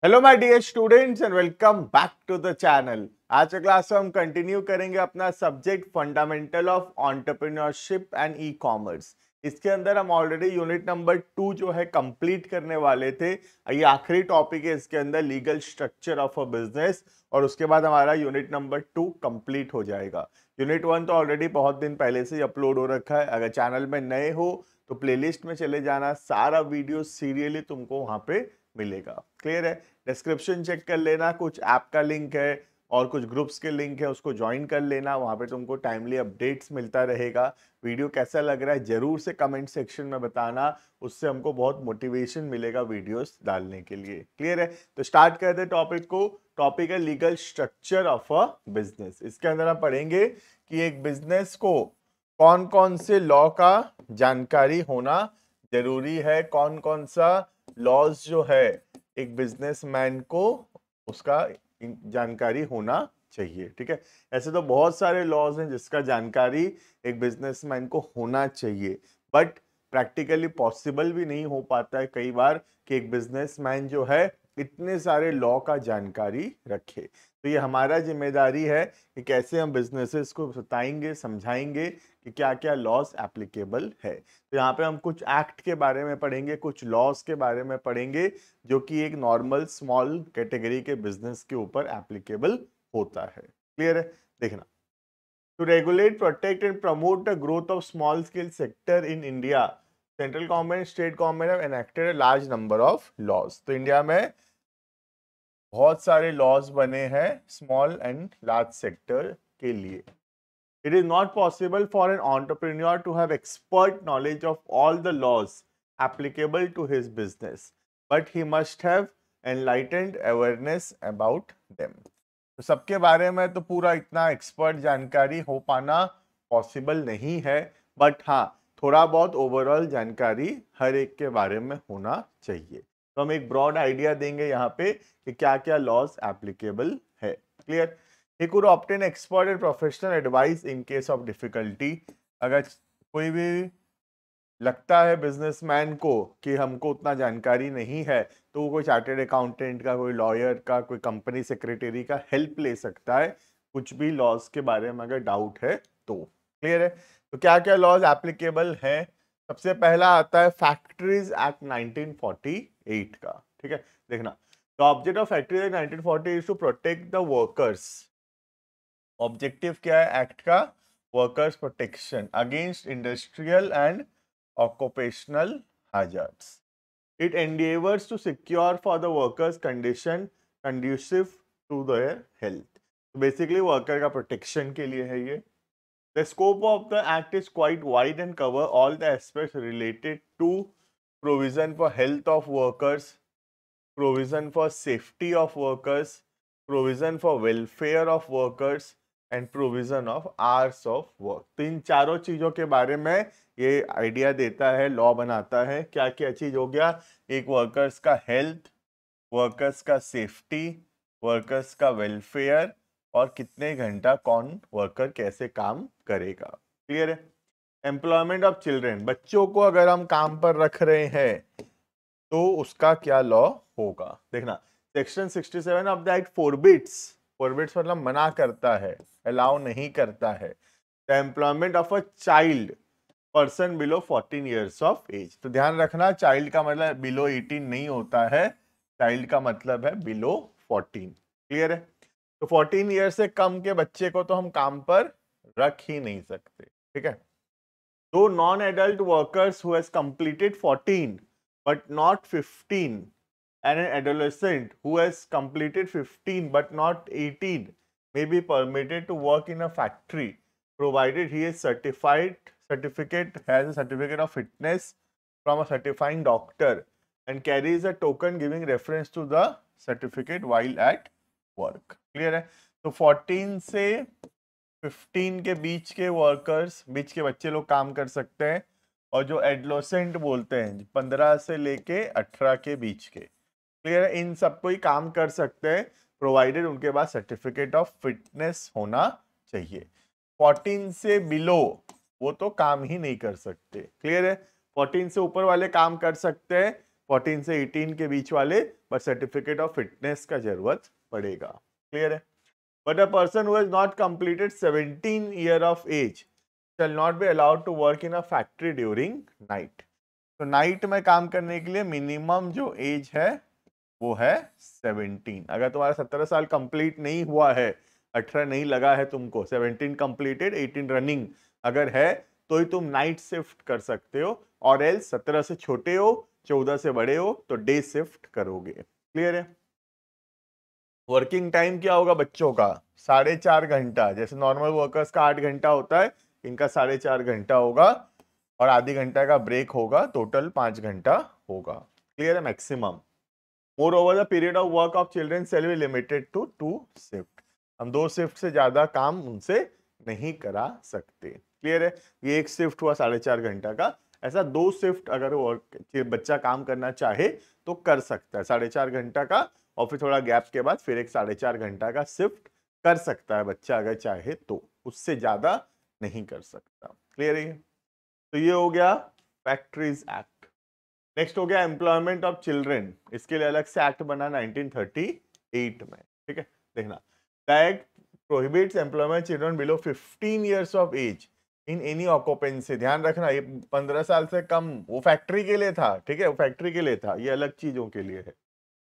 Hello my dear students and welcome back to the channel. आज के class में हम कंटिन्यू करेंगे अपना subject fundamental of entrepreneurship and e commerce. इसके अंदर हम ऑलरेडी यूनिट नंबर 2 जो है कंप्लीट करने वाले थे। ये आखिरी टॉपिक है इसके अंदर, legal structure of a business, और उसके बाद हमारा यूनिट नंबर 2 कंप्लीट हो जाएगा। यूनिट 1 तो ऑलरेडी बहुत दिन पहले से ही अपलोड हो रखा है। अगर चैनल में नए हो तो प्लेलिस्ट में चले जाना, सारा वीडियो सीरियली तुमको वहां पे मिलेगा। क्लियर है? डिस्क्रिप्शन चेक कर लेना, कुछ ऐप का लिंक है और कुछ ग्रुप्स के लिंक है, उसको ज्वाइन कर लेना। वहां पे तुमको टाइमली अपडेट्स मिलता रहेगा। वीडियो कैसा लग रहा है जरूर से कमेंट सेक्शन में बताना, उससे हमको बहुत मोटिवेशन मिलेगा वीडियोस डालने के लिए। क्लियर है? तो स्टार्ट करते हैं टॉपिक को। टॉपिक है legal structure of a business. इसके अंदर हम पढ़ेंगे कि एक बिजनेस को कौन कौन से लॉ का जानकारी होना जरूरी है, कौन कौन सा लॉज जो है एक बिजनेसमैन को उसका जानकारी होना चाहिए। ठीक है? ऐसे तो बहुत सारे लॉज हैं जिसका जानकारी एक बिजनेसमैन को होना चाहिए, बट प्रैक्टिकली पॉसिबल भी नहीं हो पाता है कई बार कि एक बिजनेसमैन जो है इतने सारे लॉ का जानकारी रखे। तो ये हमारा जिम्मेदारी है कि कैसे हम बिजनेसेस को बताएंगे, समझाएंगे कि क्या क्या लॉज एप्लीकेबल है। तो यहाँ पे हम कुछ एक्ट के बारे में पढ़ेंगे, कुछ लॉज के बारे में पढ़ेंगे जो कि एक नॉर्मल स्मॉल कैटेगरी के बिजनेस के ऊपर एप्लीकेबल होता है। क्लियर है? देखना, to regulate, protect and promote the growth of small scale sector in India, central government, state government have enacted a large number of laws. तो इंडिया में बहुत सारे लॉज बने हैं स्मॉल एंड लार्ज सेक्टर के लिए। It is not possible for an entrepreneur to have expert knowledge of all the laws applicable to his business, but he must have enlightened awareness about them. तो सबके बारे में तो पूरा इतना expert जानकारी हो पाना पॉसिबल नहीं है, बट हाँ, थोड़ा बहुत ओवरऑल जानकारी हर एक के बारे में होना चाहिए। तो हम एक ब्रॉड आइडिया देंगे यहाँ पे कि क्या क्या लॉज एप्लीकेबल है। Clear? He could obtain expert and professional advice in case of difficulty. अगर कोई भी लगता है बिजनेसमैन को कि हमको उतना जानकारी नहीं है, तो वो कोई चार्टेड अकाउंटेंट का, कोई लॉयर का, कोई कंपनी सेक्रेटरी का हेल्प ले सकता है कुछ भी लॉज के बारे में अगर डाउट है तो। क्लियर है? तो क्या क्या लॉज एप्लीकेबल है? सबसे पहला आता है फैक्ट्रीज एक्ट 1948 का। ठीक है? देखना, the object of factories act 1940 is to protect the workers. Objective क्या है एक्ट का? Workers protection against industrial and occupational hazards. It endeavors to secure for the workers condition conducive to their health. So basically worker का protection के लिए है ये। The scope of the act is quite wide and cover all the aspects related to provision for health of workers, provision for safety of workers, provision for welfare of workers and provision of hours of work। तो इन चारों चीजों के बारे में ये idea देता है, law बनाता है। क्या क्या चीज हो गया? एक वर्कर्स का हेल्थ, वर्कर्स का सेफ्टी, वर्कर्स का वेलफेयर, और कितने घंटा कौन वर्कर कैसे काम करेगा। क्लियर है? एम्प्लॉयमेंट ऑफ चिल्ड्रेन, बच्चों को अगर हम काम पर रख रहे हैं तो उसका क्या लॉ होगा। देखना, section 67 of the act forbids, forbids मतलब मना करता है, अलाउ नहीं करता है, the employment of a child person below 14 years of age. तो ध्यान रखना, चाइल्ड का मतलब बिलो 18 नहीं होता है, चाइल्ड का मतलब है बिलो 14। क्लियर है? तो 14 ईयर से कम के बच्चे को तो हम काम पर रख ही नहीं सकते। ठीक है? दो non adult workers who has completed 14 but not 15, and an adolescent who has completed 15 but not 18 may be permitted to work in a factory provided he is has a certificate of fitness from a certifying doctor and carries a token giving reference to the certificate while at work. Clear है? तो 14 से 15 के बीच के workers, बीच के बच्चे लोग काम कर सकते हैं, और जो एडोलेसेंट बोलते हैं 15 से लेके 18 के बीच के। क्लियर है? इन सबको ही काम कर सकते हैं प्रोवाइडेड उनके पास सर्टिफिकेट ऑफ फिटनेस होना चाहिए। 14 से बिलो वो तो काम ही नहीं कर सकते। क्लियर है? 14 से ऊपर वाले काम कर सकते हैं, 14 से 18 के बीच वाले बट सर्टिफिकेट ऑफ फिटनेस का जरूरत पड़ेगा। क्लियर है? But a person who has not completed 17 year of age shall not be allowed to work in a factory during night। तो नाइट में काम करने के लिए मिनिमम जो एज है वो है 17। अगर तुम्हारा 17 साल कंप्लीट नहीं हुआ है, 18 नहीं लगा है तुमको, 17 कंप्लीटेड 18 रनिंग अगर है तो ही तुम नाइट शिफ्ट कर सकते हो, और एल्स 17 से छोटे हो, 14 से बड़े हो तो डे शिफ्ट करोगे। क्लियर है? वर्किंग टाइम क्या होगा बच्चों का? 4.5 घंटा। जैसे नॉर्मल वर्कर्स का 8 घंटा होता है, इनका 4.5 घंटा होगा और आधी घंटा का ब्रेक होगा, टोटल 5 घंटा होगा। क्लियर है? Maximum. Moreover the period of work of children shall be limited to 2 shift. हम 2 शिफ्ट से ज्यादा काम उनसे नहीं करा सकते। क्लियर है? ये एक शिफ्ट हुआ 4.5 घंटा का, ऐसा 2 शिफ्ट अगर बच्चा काम करना चाहे तो कर सकता है। 4.5 घंटा का और फिर थोड़ा गैप के बाद फिर एक 4.5 घंटा का शिफ्ट कर सकता है बच्चा अगर चाहे तो, उससे ज्यादा नहीं कर सकता। क्लियर है? तो ये हो गया फैक्ट्रीज एक्ट। नेक्स्ट हो गया एम्प्लॉयमेंट ऑफ चिल्ड्रन। इसके लिए अलग से एक्ट बना 1938 में। ठीक है, देखना, the act prohibits employment children below 15 years of age in any occupancy. ध्यान रखना, ये 15 साल से कम वो फैक्ट्री के लिए था। ठीक है, वो फैक्ट्री के लिए था, ये अलग चीजों के लिए है।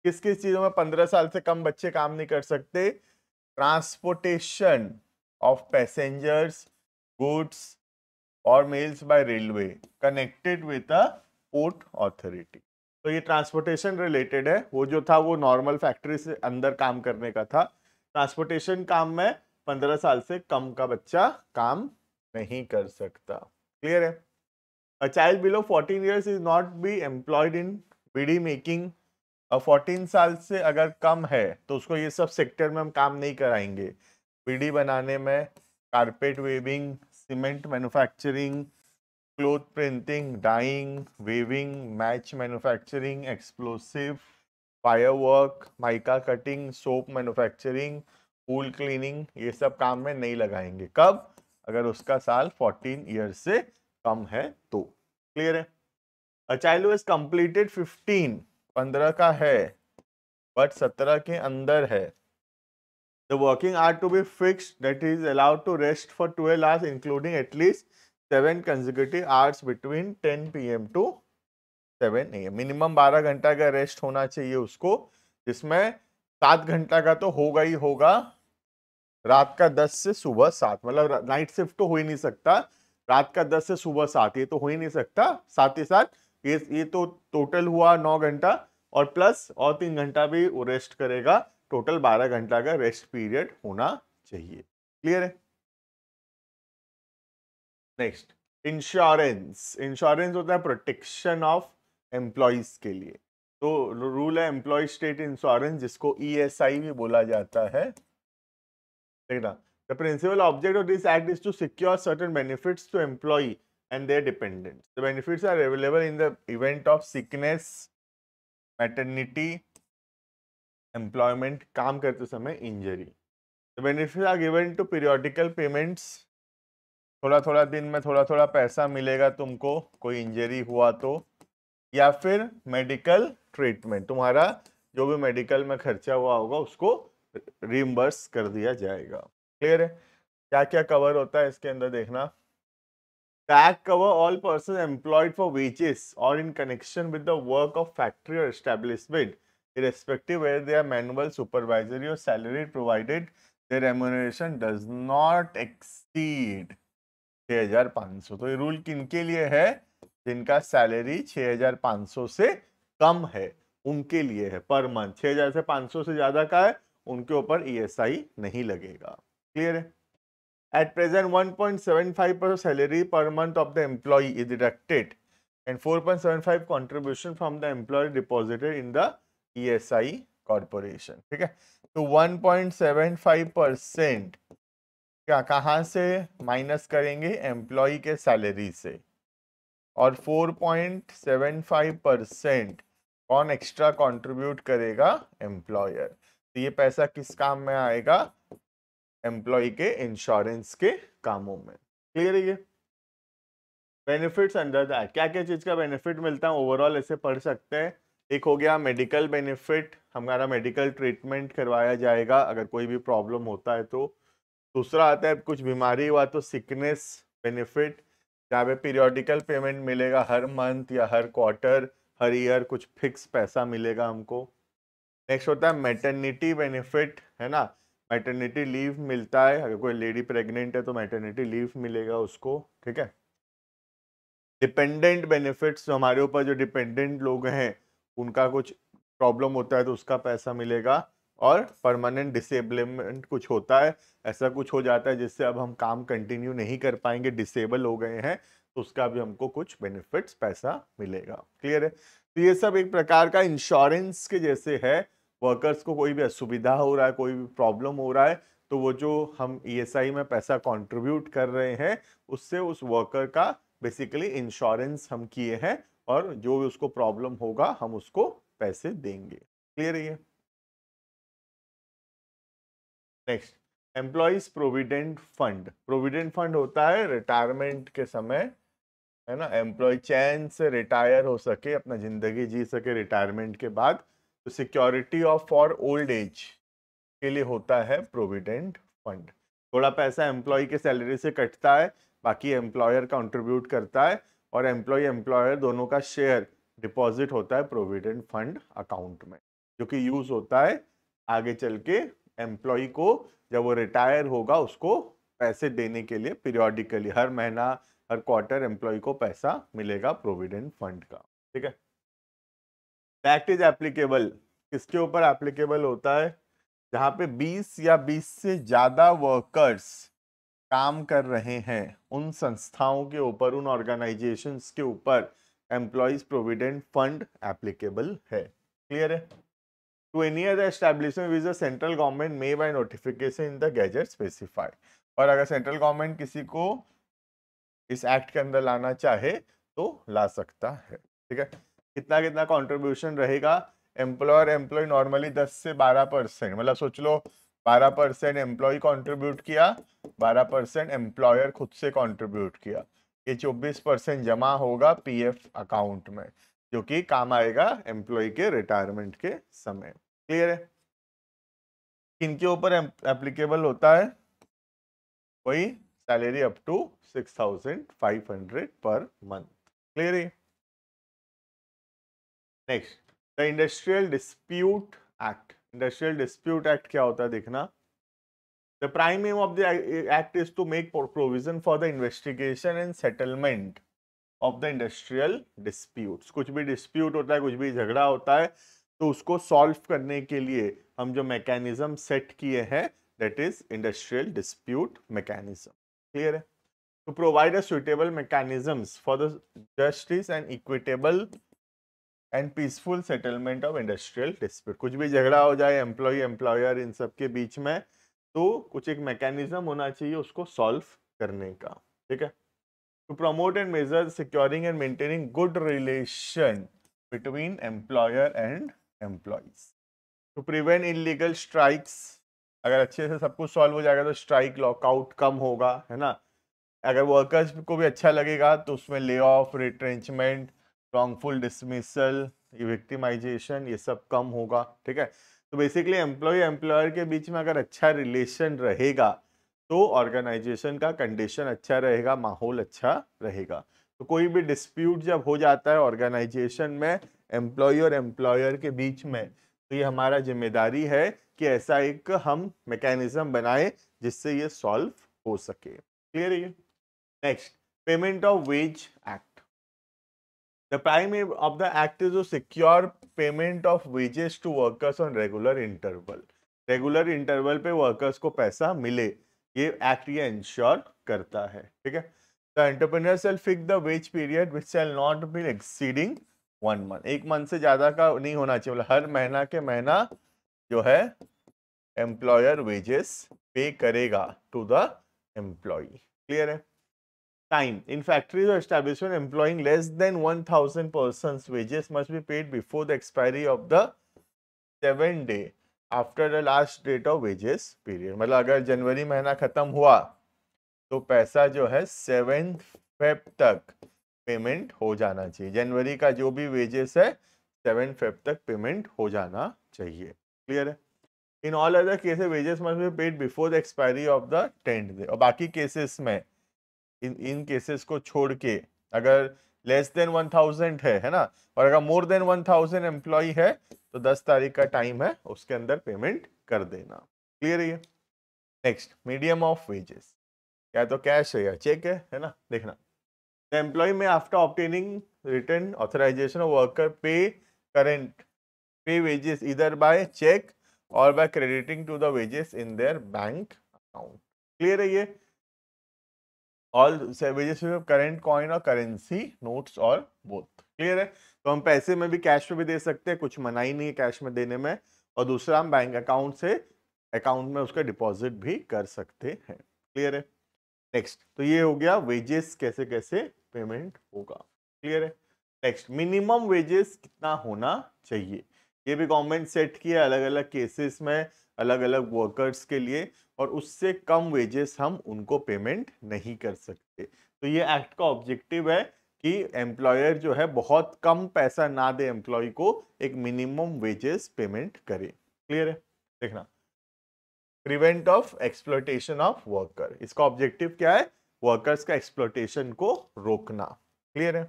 किस किस चीजों में 15 साल से कम बच्चे काम नहीं कर सकते? ट्रांसपोर्टेशन ऑफ पैसेंजर्स, गुड्स और mails by railway connected with a port authority. तो ये ट्रांसपोर्टेशन रिलेटेड है, वो जो था वो नॉर्मल फैक्ट्री से अंदर काम करने का था। ट्रांसपोर्टेशन काम में 15 साल से कम का बच्चा काम नहीं कर सकता। क्लियर है? A child below 14 years is not be employed in bidi making. 14 साल से अगर कम है तो उसको ये सब सेक्टर में हम काम नहीं कराएंगे। बीड़ी बनाने में, carpet weaving, cement manufacturing, cloth printing, dyeing, weaving, match manufacturing, explosive, firework, mica cutting, soap manufacturing, pool cleaning, ये सब काम में नहीं लगाएंगे। कब? अगर उसका साल 14 ईयर से कम है तो। क्लियर है? A child who has completed 15 का है बट 17 के अंदर है, the working hour to be fixed, that is allowed to rest for 12 hours including at least 7 consecutive hours between 10 PM to 7 AM। Minimum 12 घंटा का रेस्ट होना चाहिए उसको, जिसमें 7 घंटा का तो होगा ही होगा रात का 10 से सुबह 7। मतलब नाइट शिफ्ट तो हो ही नहीं सकता, रात का 10 से सुबह 7 ये तो हो ही नहीं सकता। साथ ही साथ ये तो टोटल हुआ 9 घंटा और प्लस और 3 घंटा भी वो रेस्ट करेगा, टोटल 12 घंटा का रेस्ट पीरियड होना चाहिए। क्लियर है? Next, insurance. इंश्योरेंस होता है प्रोटेक्शन ऑफ एम्प्लॉयज के लिए। तो रूल है एम्प्लॉय स्टेट इंश्योरेंस, जिसको ESI भी बोला जाता है। देखना, the principal object of this act is to secure certain benefits to employee and their dependents. The benefits are available in the event of sickness, maternity, employment, काम करते समय injury. The benefits are given to periodical payments. थोड़ा थोड़ा दिन में थोड़ा थोड़ा पैसा मिलेगा तुमको, कोई इंजरी हुआ तो, या फिर मेडिकल ट्रीटमेंट, तुम्हारा जो भी मेडिकल में खर्चा हुआ होगा उसको रिइंबर्स कर दिया जाएगा। क्लियर है? क्या क्या कवर होता है इसके अंदर देखना। The act cover all persons employed for wages or in connection with the work of factory or establishment, irrespective whether they are manual, supervisory or salaried, provided their remuneration does not exceed 6,500। तो ये rule किनके लिए है? जिनका salary 6,500 से कम है उनके लिए है, पर मंथ। 6,000 से 500 से ज्यादा का है उनके ऊपर ESI नहीं लगेगा। क्लियर है? At present, 1.75% salary per month of the employee is deducted and 4.75 contribution from the employer deposited in the ESI corporation। ठीक है, तो 1.75% क्या कहाँ से माइनस करेंगे? एम्प्लॉय के सैलरी से। और 4.75% कौन एक्स्ट्रा कंट्रीब्यूट करेगा? एम्प्लॉयर। तो ये पैसा किस काम में आएगा? एम्प्लॉय के इंश्योरेंस के कामों में। क्लियर है? ये बेनिफिट्स अंडर द एक्ट, क्या क्या चीज का बेनिफिट मिलता है ओवरऑल ऐसे पढ़ सकते हैं। एक हो गया मेडिकल बेनिफिट, हमारा मेडिकल ट्रीटमेंट करवाया जाएगा अगर कोई भी प्रॉब्लम होता है तो। दूसरा आता है कुछ बीमारी हुआ तो सिकनेस बेनिफिट, जहाँ पे पीरियोडिकल पेमेंट मिलेगा, हर मंथ या हर क्वार्टर, हर ईयर कुछ फिक्स पैसा मिलेगा हमको। नेक्स्ट होता है मैटरनिटी बेनिफिट, है ना, मैटरनिटी लीव मिलता है, अगर कोई लेडी प्रेग्नेंट है तो मैटरनिटी लीव मिलेगा उसको, ठीक है। डिपेंडेंट बेनिफिट्स, जो हमारे ऊपर जो डिपेंडेंट लोग हैं उनका कुछ प्रॉब्लम होता है तो उसका पैसा मिलेगा। और परमानेंट डिसेबलमेंट कुछ होता है, ऐसा कुछ हो जाता है जिससे अब हम काम कंटिन्यू नहीं कर पाएंगे, डिसेबल हो गए हैं, तो उसका भी हमको कुछ बेनिफिट्स पैसा मिलेगा। क्लियर है? तो ये सब एक प्रकार का इंश्योरेंस के जैसे है। वर्कर्स को कोई भी असुविधा हो रहा है, कोई भी प्रॉब्लम हो रहा है, तो वो जो हम ईएसआई में पैसा कंट्रीब्यूट कर रहे हैं उससे उस वर्कर का बेसिकली इंश्योरेंस हम किए हैं, और जो भी उसको प्रॉब्लम होगा हम उसको पैसे देंगे। क्लियर है ये? Next, employees provident fund. Provident fund होता है रिटायरमेंट के समय, है ना, एम्प्लॉय चैन से रिटायर हो सके, अपना जिंदगी जी सके रिटायरमेंट के बाद, तो security of for old age के लिए होता है प्रोविडेंट फंड। थोड़ा पैसा एम्प्लॉय के सैलरी से कटता है, बाकी एम्प्लॉयर कंट्रीब्यूट करता है, और एम्प्लॉय एम्प्लॉयर दोनों का शेयर डिपॉजिट होता है प्रोविडेंट फंड अकाउंट में, जो कि यूज होता है आगे चल के एम्प्लॉय को, जब वो रिटायर होगा उसको पैसे देने के लिए। पीरियोडिकली हर महीना, हर क्वार्टर एम्प्लॉय को पैसा मिलेगा प्रोविडेंट फंड का, ठीक है। एक्ट इज एप्लीकेबल, किसके ऊपर एप्लीकेबल होता है? जहां पे 20 या 20 से ज्यादा वर्कर्स काम कर रहे हैं, उन संस्थाओं के ऊपर, उन ऑर्गेनाइजेशंस के ऊपर एम्प्लॉइज प्रोविडेंट फंड एप्लीकेबल है। क्लियर है? To any other establishment which the central government may by notification in the gazette specify. और अगर सेंट्रल गवर्नमेंट किसी को इस एक्ट के अंदर लाना चाहे तो ला सकता है, ठीक है। कितना कितना कंट्रीब्यूशन रहेगा? एम्प्लॉयर एम्प्लॉय नॉर्मली 10 से 12%, मतलब सोच लो 12% एम्प्लॉय कंट्रीब्यूट किया, 12% एम्प्लॉयर खुद से कंट्रीब्यूट किया, ये 24% जमा होगा पीएफ अकाउंट में, जो कि काम आएगा एम्प्लॉय के रिटायरमेंट के समय। क्लियर है? किनके ऊपर एप्लीकेबल होता है? वही salary up to 6,500 per month. Clear है? Next, the industrial dispute act. Industrial dispute act क्या होता है देखना। The prime aim of the act is to make provision for the investigation and settlement of the industrial disputes. कुछ भी dispute होता है, कुछ भी झगड़ा होता है, तो उसको सॉल्व करने के लिए हम जो मैकेनिज्म सेट किए हैं, that is industrial dispute mechanism. Clear है? To provide a suitable mechanisms for the justice and equitable and peaceful settlement of industrial dispute। कुछ भी झगड़ा हो जाए एम्प्लॉय एम्प्लॉयर इन सब के बीच में, तो कुछ एक मैकेनिज्म होना चाहिए उसको सॉल्व करने का, ठीक है। To promote and measure securing and maintaining good relation between employer and employees. To prevent illegal strikes, अगर अच्छे से सब कुछ सॉल्व हो जाएगा तो स्ट्राइक लॉकआउट कम होगा, है ना। अगर वर्कर्स को भी अच्छा लगेगा तो उसमें lay off, retrenchment, wrongful dismissal, victimisation, ये सब कम होगा, ठीक है। तो बेसिकली एम्प्लॉय एम्प्लॉयर के बीच में अगर अच्छा रिलेशन रहेगा तो ऑर्गेनाइजेशन का कंडीशन अच्छा रहेगा, माहौल अच्छा रहेगा। तो कोई भी डिस्प्यूट जब हो जाता है ऑर्गेनाइजेशन में एम्प्लॉय और एम्प्लॉयर के बीच में, तो ये हमारा जिम्मेदारी है कि ऐसा एक हम मैकेनिज्म बनाए जिससे ये सॉल्व हो सके। क्लियर है? Next, Payment of Wage Act. The prime aim of the act is to secure payment of wages to workers on regular interval. Regular interval पे workers को पैसा मिले, ये act ये ensure करता है, ठीक है। The entrepreneur shall fix the wage period which shall not be exceeding 1 month। 1 month से ज्यादा का नहीं होना चाहिए, मतलब हर महीना के महीना जो है एम्प्लॉयर वेजेस पे करेगा टू द एम्प्लॉय। क्लियर है? Time. In factories or establishment employing less than 1,000 persons, wages must be paid before the expiry of the 7th day after the last date of wages period। मतलब अगर जनवरी महीना खत्म हुआ तो पैसा जो है 7th फेब तक पेमेंट हो जाना चाहिए। जनवरी का जो भी वेजेस है 7 फेब तक पेमेंट हो जाना चाहिए। क्लियर है? In all other cases wages must be paid before the expiry of the 10th day. और बाकी केसेस में इन केसेस को छोड़ के अगर लेस देन 1000 है ना, और अगर मोर देन 1000 एम्प्लॉय है तो 10 तारीख का टाइम है, उसके अंदर पेमेंट कर देना। क्लियर है? नेक्स्ट, मीडियम ऑफ वेजेस, या तो कैश है या चेक है ना। देखना, the employ may after obtaining written authorisation of worker pay wages either by check or by crediting to the wages in their bank account। Clear है? ये all wages current coin और currency notes और both. Clear है? तो हम पैसे में भी कैश में भी दे सकते हैं, कुछ मनाही नहीं है कैश में देने में, और दूसरा हम बैंक अकाउंट से अकाउंट में उसका डिपॉजिट भी कर सकते हैं। क्लियर है? नेक्स्ट, तो ये हो गया वेजेस कैसे कैसे पेमेंट होगा। क्लियर है? नेक्स्ट, मिनिमम वेजेस कितना होना चाहिए, ये भी गवर्नमेंट सेट किया अलग अलग केसेस में अलग अलग वर्कर्स के लिए, और उससे कम वेजेस हम उनको पेमेंट नहीं कर सकते। तो ये एक्ट का ऑब्जेक्टिव है कि एम्प्लॉयर जो है बहुत कम पैसा ना दे एम्प्लॉय को, एक मिनिमम वेजेस पेमेंट करे। क्लियर है? देखना, prevent of exploitation of worker, इसका ऑब्जेक्टिव क्या है? वर्कर्स का एक्सप्लॉयटेशन को रोकना। क्लियर है?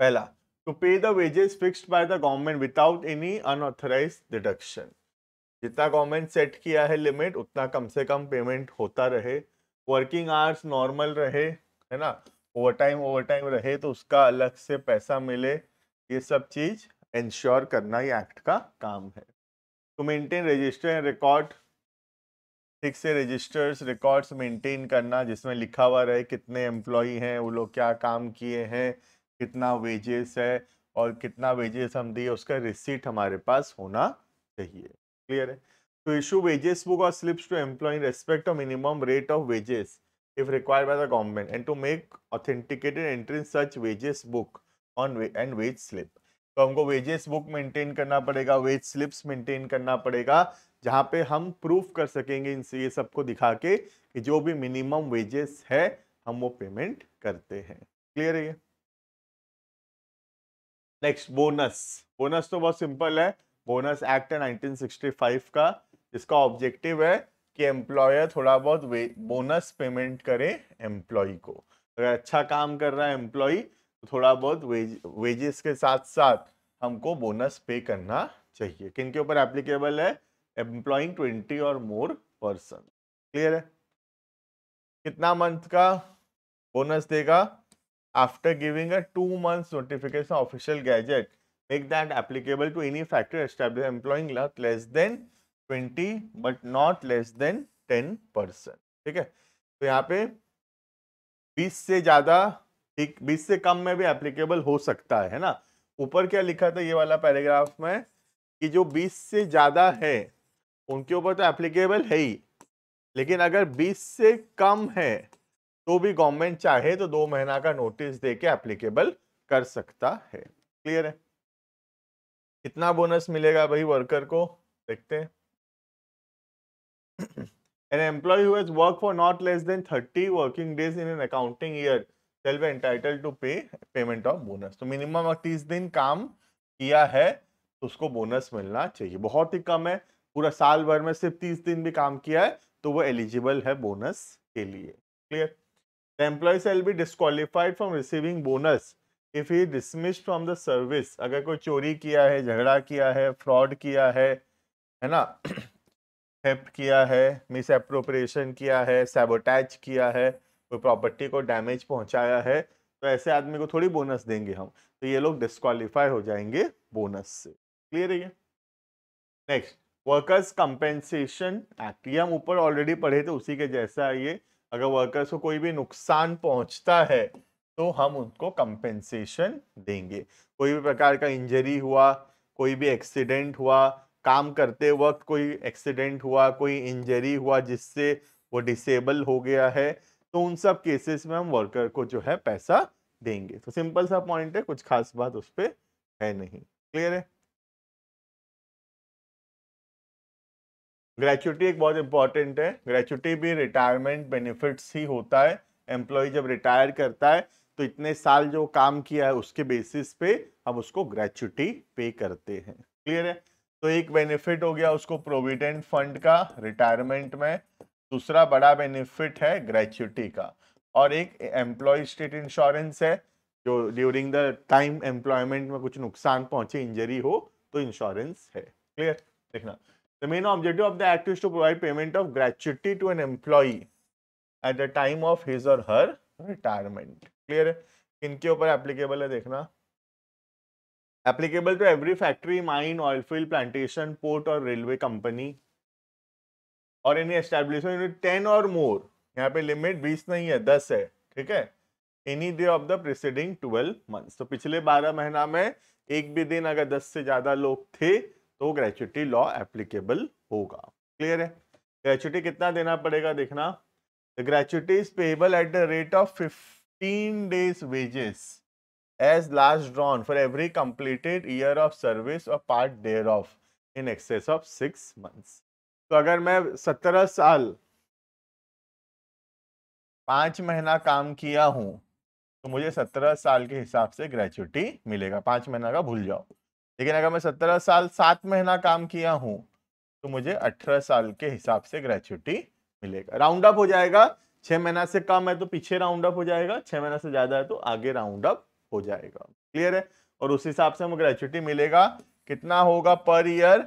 पहला, to pay the wages fixed by the government without any unauthorised deduction, जितना गवर्नमेंट सेट किया है लिमिट उतना कम से कम पेमेंट होता रहे, वर्किंग आवर्स नॉर्मल रहे, है ना, ओवर टाइम रहे तो उसका अलग से पैसा मिले, ये सब चीज इंश्योर करना ये एक्ट का काम है। To maintain register and record, ठीक से रजिस्टर्स रिकॉर्ड्स मेंटेन करना जिसमें लिखा हुआ रहे कितने एम्प्लॉय हैं, वो लोग क्या काम किए हैं, कितना वेजेस है और कितना वेजेस हम दिए, उसका रिसीट हमारे पास होना चाहिए। क्लियर है? To issue wages book or slips to employ in respect of minimum rate of wages if required by the government and to make authenticated entry in such wages book on and wage slip। तो हमको wages book maintain करना पड़ेगा, veg slips maintain करना पड़ेगा, जहां पे हम proof कर सकेंगे इनसे ये सबको दिखा के कि जो भी मिनिमम वेजेस है हम वो पेमेंट करते हैं। क्लियर है? Next, bonus. बोनस तो बहुत सिंपल है, बोनस एक्ट है 1965 का, जिसका ऑब्जेक्टिव है कि एम्प्लॉयर थोड़ा बहुत बोनस पेमेंट करे एम्प्लॉय को। अगर अच्छा काम कर रहा है एम्प्लॉय तो थोड़ा बहुत वेजेस के साथ साथ हमको बोनस पे करना चाहिए। किन के ऊपर एप्लीकेबल है? एम्प्लॉइंग 20 और मोर पर्सन। क्लियर है? कितना मंथ का बोनस देगा? After giving a 2 months notification official gazette make that applicable to any factory established employing not less than 20 but not less than 10%। ठीक है? तो यहाँ पे 20 से ज्यादा, ठीक 20 से कम में भी एप्लीकेबल हो सकता है ना। ऊपर क्या लिखा था ये वाला पैराग्राफ में कि जो 20 से ज्यादा है उनके ऊपर तो एप्लीकेबल है ही, लेकिन अगर 20 से कम है तो भी गवर्नमेंट चाहे तो 2 महीना का नोटिस देके एप्लीकेबल कर सकता है। क्लियर है? कितना बोनस मिलेगा भाई वर्कर को, देखते हैं। An employee who has worked for not less than 30 working days in an accounting year shall be entitled to pay payment of bonus। तो मिनिमम 30 दिन काम किया है तो उसको बोनस मिलना चाहिए। बहुत ही कम है, पूरा साल भर में सिर्फ 30 दिन भी काम किया है तो वो एलिजिबल है बोनस के लिए। Clear? The employee shall be disqualified from receiving bonus if he is dismissed from the service। अगर कोई चोरी किया है, झगड़ा किया है, फ्रॉड किया है ना, थेफ्ट किया है, मिस एप्रोप्रिएशन किया है, सैबोटैज किया है, कोई प्रॉपर्टी को डैमेज पहुंचाया है, तो ऐसे आदमी को थोड़ी बोनस देंगे हम, तो ये लोग डिस्क्वालीफाई हो जाएंगे बोनस से। क्लियर है? नेक्स्ट, वर्कर्स कंपेंसेशन एक्ट, ये हम ऊपर ऑलरेडी पढ़े थे, उसी के जैसा है ये। अगर वर्कर्स को कोई भी नुकसान पहुंचता है तो हम उनको कंपेंसेशन देंगे। कोई भी प्रकार का इंजरी हुआ, कोई भी एक्सीडेंट हुआ, काम करते वक्त कोई एक्सीडेंट हुआ, कोई इंजरी हुआ जिससे वो डिसेबल हो गया है, तो उन सब केसेस में हम वर्कर को जो है पैसा देंगे। तो सिंपल सा पॉइंट है, कुछ खास बात उस पर है नहीं। क्लियर है? ग्रेचुटी एक बहुत इंपॉर्टेंट है। ग्रेचुटी भी रिटायरमेंट बेनिफिट्स ही होता है। एम्प्लॉय जब रिटायर करता है तो इतने साल जो काम किया है उसके बेसिस पे हम उसको ग्रेच्युटी पे करते हैं। क्लियर है? तो एक बेनिफिट हो गया उसको प्रोविडेंट फंड का रिटायरमेंट में, दूसरा बड़ा बेनिफिट है ग्रेच्युटी का, और एक एम्प्लॉय स्टेट इंश्योरेंस है जो ड्यूरिंग द टाइम एम्प्लॉयमेंट में कुछ नुकसान पहुंचे, इंजरी हो तो इंश्योरेंस है। क्लियर? देखना, the main objective of the act is to provide payment of gratuity to an employee at the time of his or her retirement. Clear है? किनके ऊपर एप्लीकेबल है देखना, applicable to every factory, mine, oil field, plantation, port or railway company or any establishment 10 or मोर, यहाँ पे limit 20 नहीं है 10 है, ठीक है, any day of the preceding 12 months. तो पिछले 12 महीना में एक भी दिन अगर 10 से ज्यादा लोग थे तो ग्रेच्युटी लॉ एप्लीकेबल होगा। क्लियर है? ग्रेच्युटी कितना देना पड़ेगा देखना, the gratuity is payable at the rate of 15 days wages as last drawn for every completed year of service or part thereof in excess of 6 months। तो अगर मैं 17 साल 5 महीना काम किया हूं तो मुझे 17 साल के हिसाब से ग्रेच्युटी मिलेगा, 5 महीना का भूल जाओ। लेकिन अगर मैं 17 साल 7 महीना काम किया हूं तो मुझे 18 साल के हिसाब से ग्रेच्युटी मिलेगा। राउंड अप हो जाएगा, 6 महीना से कम है तो पीछे राउंड अप हो जाएगा, 6 महीना से ज्यादा है तो आगे राउंड अप हो जाएगा। क्लियर है? और उस हिसाब से हमें ग्रेच्युटी मिलेगा, कितना होगा पर ईयर,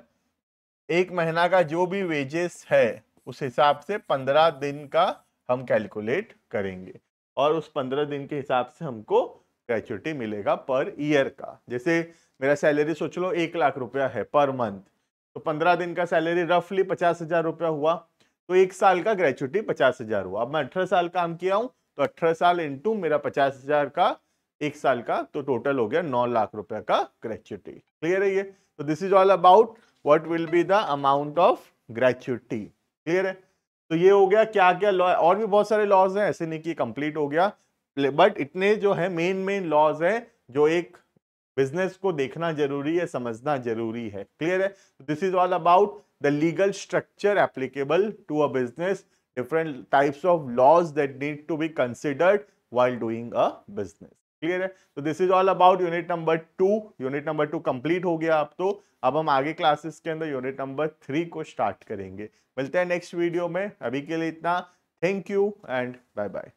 एक महीना का जो भी वेजेस है उस हिसाब से 15 दिन का हम कैलकुलेट करेंगे और उस 15 दिन के हिसाब से हमको ग्रेच्युटी मिलेगा पर ईयर का। जैसे मेरा सैलरी सोच लो 1 लाख रुपया है पर मंथ, तो 15 दिन का सैलरी रफली 50,000 रुपया हुआ, तो एक साल का ग्रेच्युटी 50,000 हुआ। अब मैं 18 साल काम किया हूं तो 18 साल इंटू मेरा 50,000 का एक साल का, तो टोटल हो गया 9 लाख रुपया का ग्रेच्युटी। क्लियर है ये? तो this is all about what will be the amount of gratuity. Clear है? तो ये हो गया क्या क्या लॉ, और भी बहुत सारे लॉज हैं, ऐसे नहीं कि कंप्लीट हो गया, बट इतने जो है मेन लॉज हैं जो एक बिजनेस को देखना जरूरी है, समझना जरूरी है। क्लियर है? This is all about the legal structure applicable to a business, different types of laws that need to be considered while doing a business. Clear है? तो this is all about unit number 2। Unit number 2 complete हो गया अब हम आगे classes के अंदर unit number 3 को स्टार्ट करेंगे। मिलते हैं नेक्स्ट वीडियो में, अभी के लिए इतना। Thank you and bye bye.